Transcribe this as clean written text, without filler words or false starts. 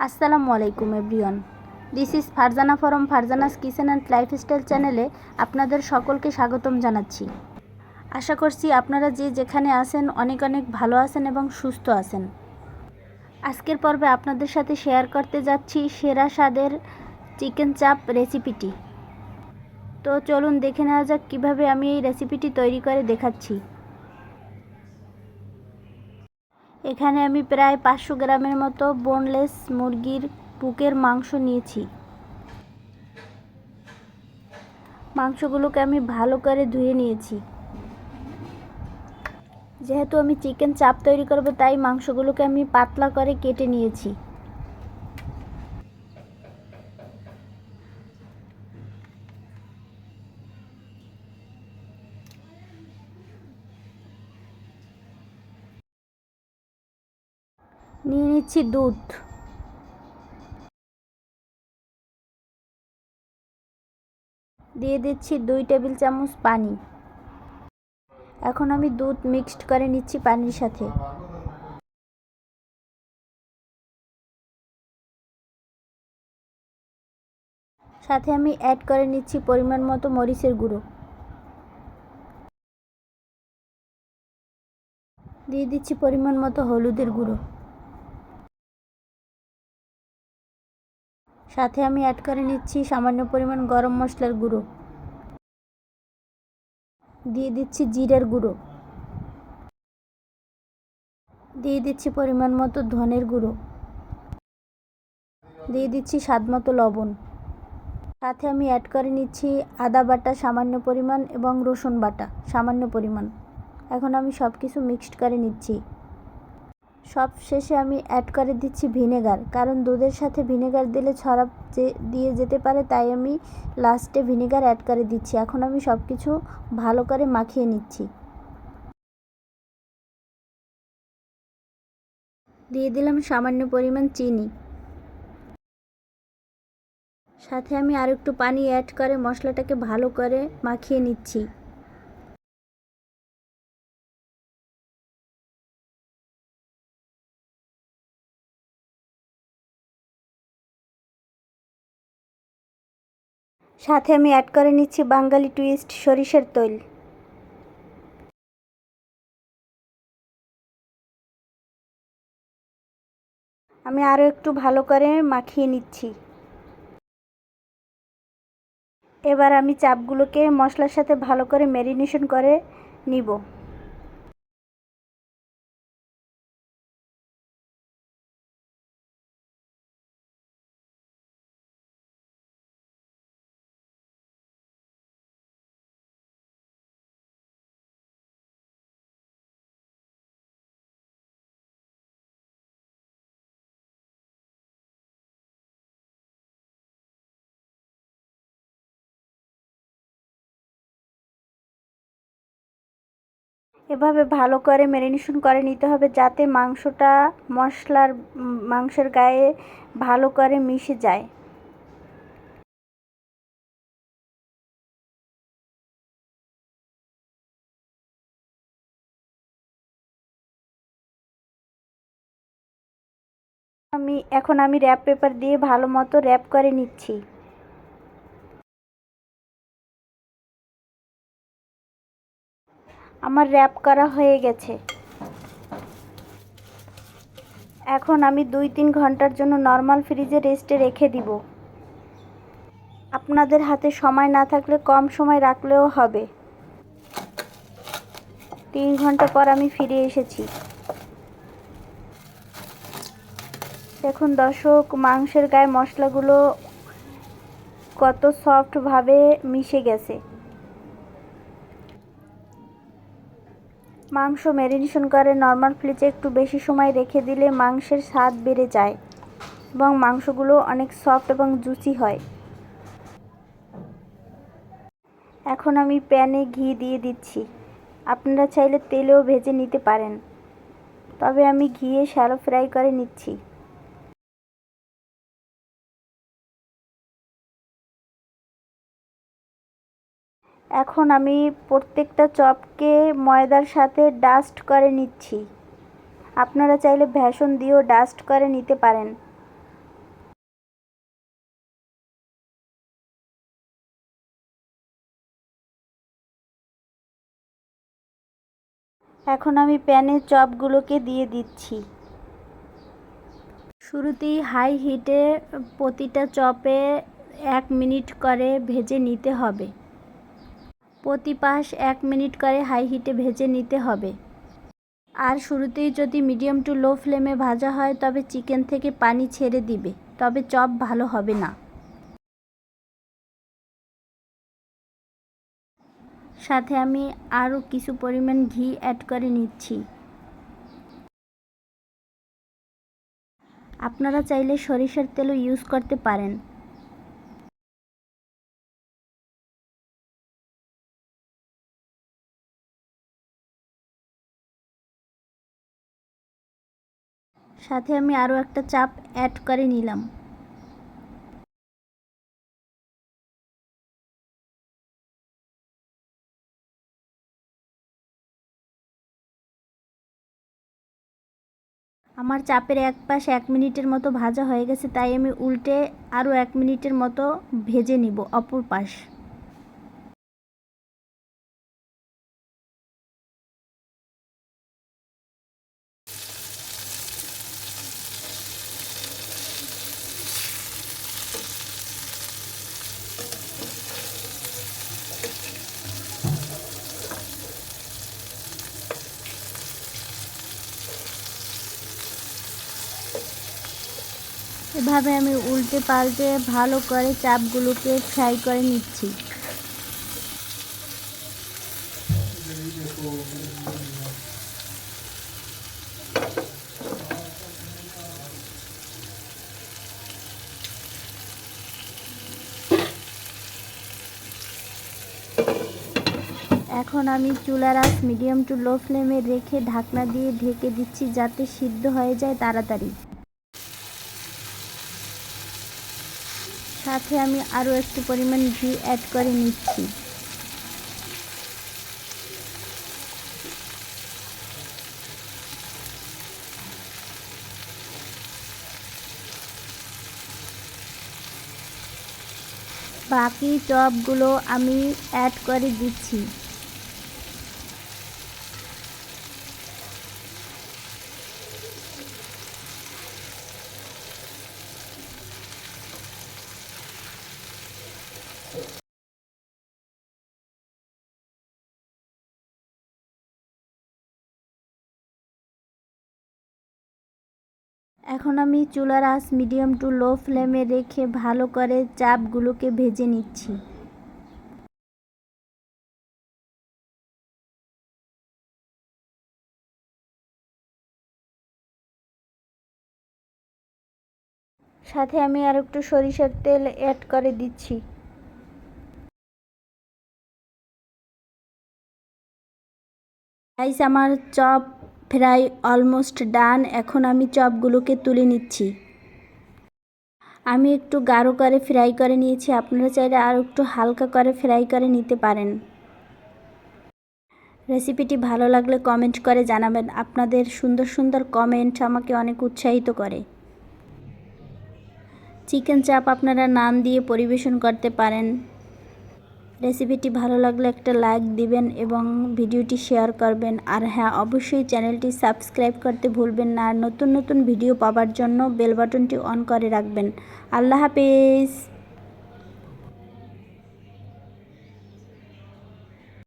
আসসালামু আলাইকুম everyone. This is Farzana form Farzana's kitchen and lifestyle চ্যানেলে আপনাদের সকলকে স্বাগতম জানাচ্ছি। আশা করছি আপনারা যে যেখানে আছেন অনেক অনেক ভালো আছেন এবং সুস্থ আছেন। আজকের পর্বে আপনাদের সাথে শেয়ার করতে যাচ্ছি সেরা স্বাদের চিকেন চাপ রেসিপিটি। তো চলুন দেখে নেওয়া যাক কীভাবে আমি এই রেসিপিটি তৈরি করে দেখাচ্ছি। এখানে আমি প্রায় 500 গ্রামের মতো বোনলেস মুরগির বুকের মাংস নিয়েছি। মাংসগুলোকে আমি ভালো করে ধুয়ে নিয়েছি। যেহেতু আমি চিকেন চাপ তৈরি করব তাই মাংসগুলোকে আমি পাতলা করে কেটে নিয়েছি। নিয়ে নিচ্ছি দুধ, দিয়ে দিচ্ছি 2 টেবিল চামচ পানি। এখন আমি দুধ মিক্সড করে নিচ্ছি পানির সাথে। সাথে আমি অ্যাড করে নিচ্ছি পরিমাণ মতো মরিচের গুঁড়ো, দিয়ে দিচ্ছি পরিমাণ মতো হলুদের গুঁড়ো, সাথে আমি অ্যাড করে নিচ্ছি সামান্য পরিমাণ গরম মশলার গুঁড়ো, দিয়ে দিচ্ছি জিরের গুঁড়ো, দিয়ে দিচ্ছি পরিমাণ মতো ধনের গুঁড়ো, দিয়ে দিচ্ছি স্বাদ মতো লবণ। সাথে আমি অ্যাড করে নিচ্ছি আদা বাটা সামান্য পরিমাণ এবং রসুন বাটা সামান্য পরিমাণ। এখন আমি সব কিছু মিক্সড করে নিচ্ছি। সব শেষে আমি অ্যাড করে দিচ্ছি ভিনেগার, কারণ দুধের সাথে ভিনেগার দিলে ছড়া দিয়ে যেতে পারে, তাই আমি লাস্টে ভিনেগার অ্যাড করে দিচ্ছি। এখন আমি সব কিছু ভালো করে মাখিয়ে নিচ্ছি। দিয়ে দিলাম সামান্য পরিমাণ চিনি, সাথে আমি আর একটু পানি অ্যাড করে মশলাটাকে ভালো করে মাখিয়ে নিচ্ছি। সাথে আমি অ্যাড করে নিচ্ছি বাঙালি টুইস্ট সরিষার তেল। আমি আরও একটু ভালো করে মাখিয়ে নিচ্ছি। এবার আমি চাপগুলোকে মশলার সাথে ভালো করে ম্যারিনেশন করে নিব। এভাবে ভালো করে ম্যারিনেশন করে নিতে হবে, যাতে মাংসটা মাংসের গায়ে ভালো করে মিশে যায়। এখন আমি র্যাপ পেপার দিয়ে ভালো মতো র্যাপ করে নিচ্ছি। আমার র্যাপ করা হয়ে গেছে। এখন আমি 2-3 ঘন্টার জন্য নর্মাল ফ্রিজে রেস্টে রেখে দিব। আপনাদের হাতে সময় না থাকলে কম সময় রাখলেও হবে। 3 ঘন্টা পর আমি ফিরে এসেছি। দেখুন দর্শক, মাংসের গায়ে মশলাগুলো কত সফটভাবে মিশে গেছে। মাংস ম্যারিনেশন করে নর্মাল ফ্রিজে একটু বেশি সময় রেখে দিলে মাংসের স্বাদ বেড়ে যায় এবং মাংসগুলো অনেক সফট এবং জুসি হয়। এখন আমি প্যানে ঘি দিয়ে দিচ্ছি। আপনারা চাইলে তেলেও ভেজে নিতে পারেন, তবে আমি ঘিয়ে শ্যালো ফ্রাই করে নিচ্ছি। এখন আমি প্রত্যেকটা চপকে ময়দার সাথে ডাস্ট করে নিচ্ছি। আপনারা চাইলে বেসন দিয়েও ডাস্ট করে নিতে পারেন। এখন আমি প্যানে চপগুলোকে দিয়ে দিচ্ছি। শুরুতেই হাই হিটে প্রতিটা চপে 1 মিনিট করে ভেজে নিতে হবে। প্রতি পাশ 1 মিনিট করে হাই হিটে ভেজে নিতে হবে। আর শুরুতেই যদি মিডিয়াম টু লো ফ্লেমে ভাজা হয় তবে চিকেন থেকে পানি ছেড়ে দিবে, তবে চপ ভালো হবে না। সাথে আমি আরও কিছু পরিমাণ ঘি অ্যাড করে নিচ্ছি। আপনারা চাইলে সরিষার তেলও ইউজ করতে পারেন। সাথে আমি আরও একটা চাপ অ্যাড করে নিলাম। আমার চাপের এক পাশ 1 মিনিটের মতো ভাজা হয়ে গেছে, তাই আমি উল্টে আরও 1 মিনিটের মতো ভেজে নিব অপর পাশ। এভাবে আমি উল্টে পাল্টে ভালো করে চাপগুলোকে ফ্রাই করে নিচ্ছি। এখন আমি চুলার আঁচ মিডিয়াম টু লো ফ্লেমে রেখে ঢাকনা দিয়ে ঢেকে দিচ্ছি যাতে সিদ্ধ হয়ে যায় তাড়াতাড়ি। সাথে আমি আরও একটু পরিমাণ ঘি অ্যাড করে নিচ্ছি। বাকি চপগুলো আমি অ্যাড করে দিচ্ছি। এখন আমি চুলার আঁচ মিডিয়াম টু লো ফ্লেমে রেখে ভালো করে চাপগুলোকে ভেজে নিচ্ছি। সাথে আমি আর একটু সরিষার তেল অ্যাড করে দিচ্ছি। গাইস, আমার চপ ফ্রাই অলমোস্ট ডান। এখন আমি চপগুলোকে তুলে নিচ্ছি। আমি একটু গাঢ় করে ফ্রাই করে নিয়েছি, আপনারা চাইলে আর একটু হালকা করে ফ্রাই করে নিতে পারেন। রেসিপিটি ভালো লাগলে কমেন্ট করে জানাবেন। আপনাদের সুন্দর সুন্দর কমেন্ট আমাকে অনেক উৎসাহিত করে। চিকেন চাপ আপনারা নান দিয়ে পরিবেশন করতে পারেন। রেসিপিটি ভালো লাগলে একটা লাইক দিবেন এবং ভিডিওটি শেয়ার করবেন। আর হ্যাঁ, অবশ্যই চ্যানেলটি সাবস্ক্রাইব করতে ভুলবেন না। আর নতুন নতুন ভিডিও পাওয়ার জন্য বেল বাটনটি অন করে রাখবেন। আল্লাহ হাফেজ।